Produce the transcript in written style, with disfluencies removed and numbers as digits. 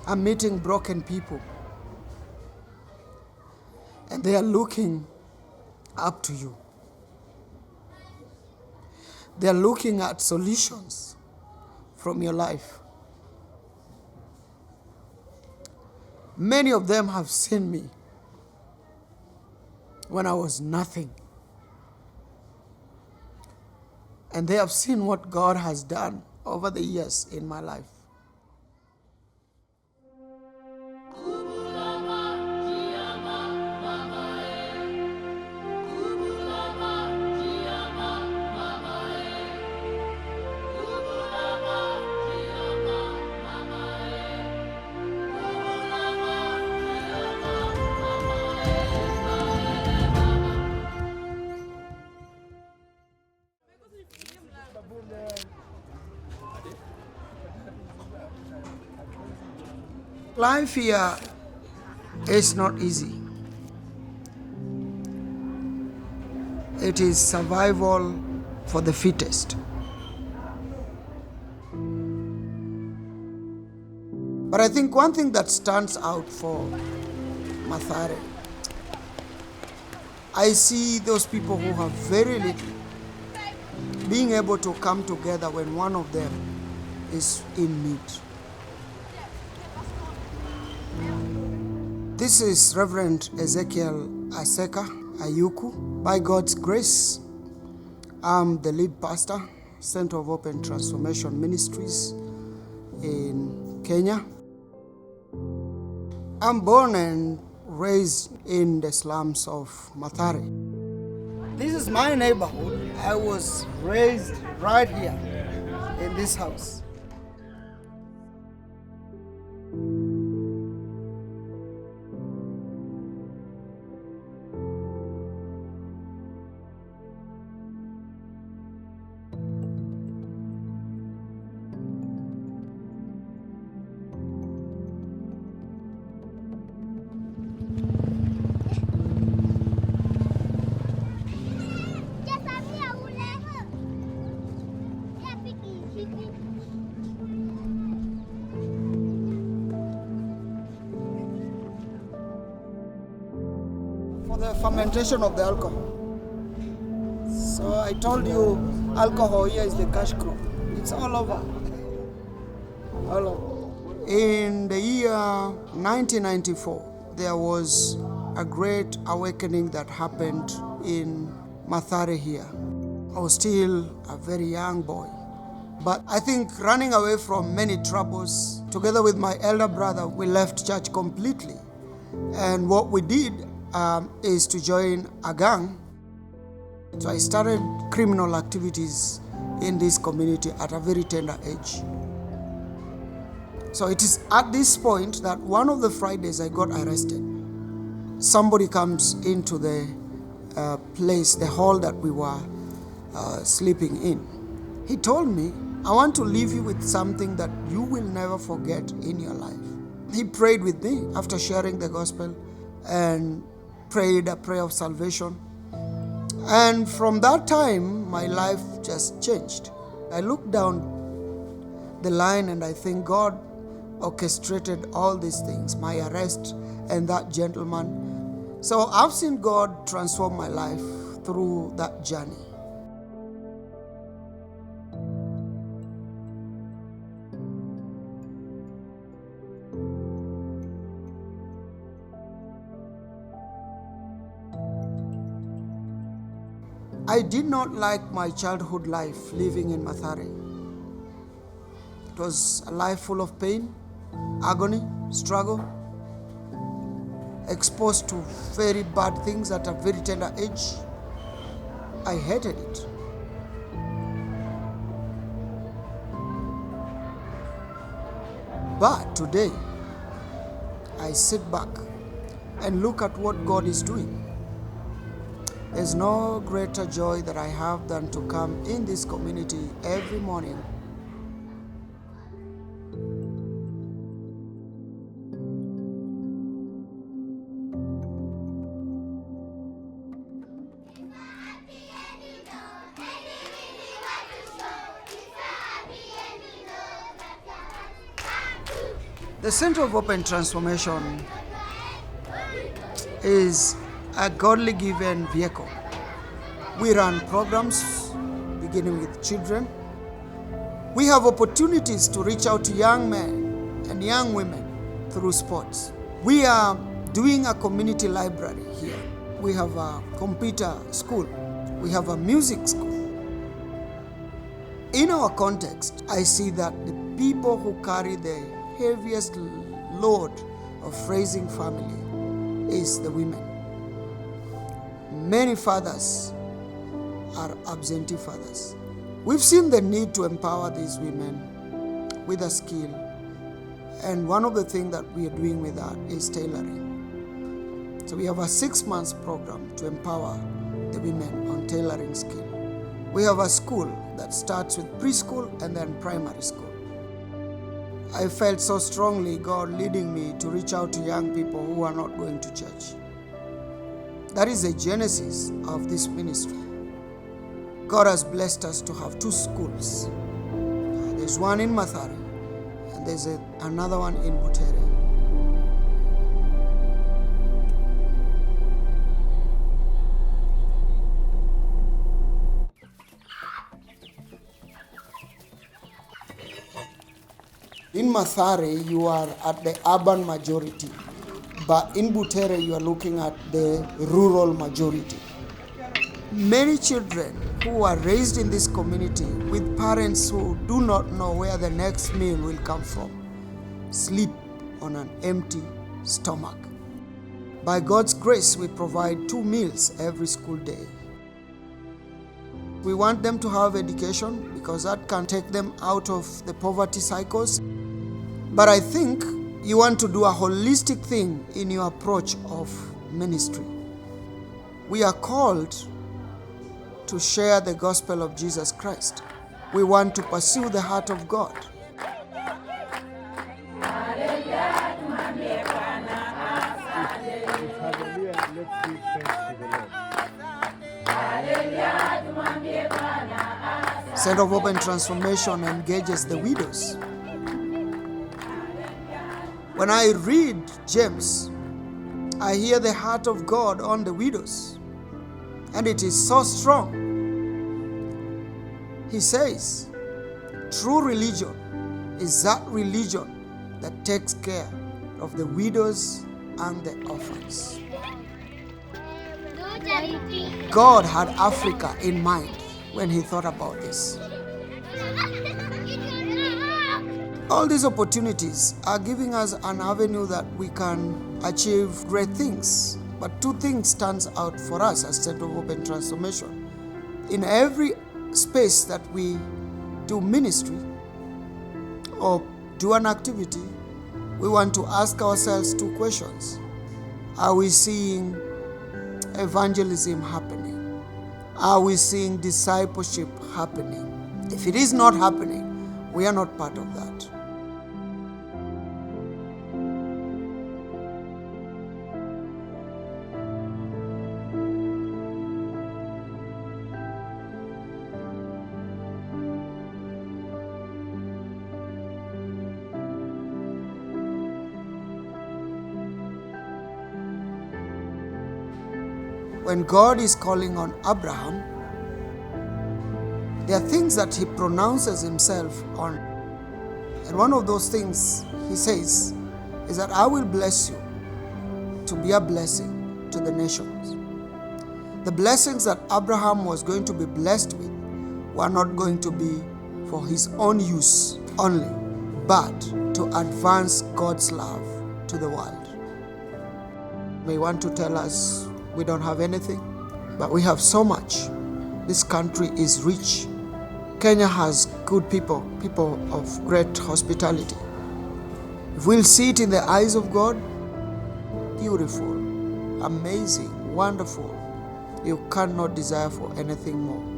I'm meeting broken people, and they are looking up to you. They are looking at solutions from your life. Many of them have seen me when I was nothing. And they have seen what God has done over the years in my life. Life here is not easy. It is survival for the fittest. But I think one thing that stands out for Mathare, I see those people who have very little being able to come together when one of them is in need. This is Rev Ezekiel Aseka, Ayuku. By God's grace, I'm the lead pastor, Center of Open Transformation Ministries in Kenya. I'm born and raised in the slums of Mathare. This is my neighborhood. I was raised right here in this house. For the fermentation of the alcohol. So I told you, alcohol here is the cash crop. It's all over. All over. In the year 1994, there was a great awakening that happened in Mathare here. I was still a very young boy. But I think running away from many troubles, together with my elder brother, we left church completely. And what we did is to join a gang. So I started criminal activities in this community at a very tender age. So it is at this point that one of the Fridays I got arrested. Somebody comes into the place, the hall that we were sleeping in. He told me, I want to leave you with something that you will never forget in your life. He prayed with me after sharing the gospel and prayed a prayer of salvation. And from that time, my life just changed. I looked down the line and I think God orchestrated all these things, my arrest and that gentleman. So I've seen God transform my life through that journey. I did not like my childhood life living in Mathare. It was a life full of pain, agony, struggle, exposed to very bad things at a very tender age. I hated it. But today, I sit back and look at what God is doing. There's no greater joy that I have than to come in this community every morning. The Center of Hope and Transformation is a godly given vehicle. We run programs beginning with children. We have opportunities to reach out to young men and young women through sports. We are doing a community library here. We have a computer school. We have a music school. In our context, I see that the people who carry the heaviest load of raising family is the women. Many fathers are absentee fathers. We've seen the need to empower these women with a skill, and one of the things that we are doing with that is tailoring. So we have a 6-month program to empower the women on tailoring skill. We have a school that starts with preschool and then primary school. I felt so strongly God leading me to reach out to young people who are not going to church. That is the genesis of this ministry. God has blessed us to have 2 schools. There's one in Mathare and there's another one in Mathare. In Mathare, you are at the urban majority, but in Butere, you are looking at the rural majority. Many children who are raised in this community with parents who do not know where the next meal will come from sleep on an empty stomach. By God's grace, we provide 2 meals every school day. We want them to have education because that can take them out of the poverty cycles. But I think you want to do a holistic thing in your approach of ministry. We are called to share the gospel of Jesus Christ. We want to pursue the heart of God. Center of Hope and Transformation engages the widows. When I read James, I hear the heart of God on the widows, and it is so strong. He says, true religion is that religion that takes care of the widows and the orphans. God had Africa in mind when he thought about this. All these opportunities are giving us an avenue that we can achieve great things. But 2 things stands out for us as Center of Hope and Transformation. In every space that we do ministry or do an activity, we want to ask ourselves 2 questions. Are we seeing evangelism happening? Are we seeing discipleship happening? If it is not happening, we are not part of that. When God is calling on Abraham, there are things that he pronounces himself on. And one of those things he says is that I will bless you to be a blessing to the nations. The blessings that Abraham was going to be blessed with were not going to be for his own use only, but to advance God's love to the world. May want to tell us we don't have anything, but we have so much. This country is rich. Kenya has good people of great hospitality. If we'll see it in the eyes of God, beautiful, amazing, wonderful, you cannot desire for anything more.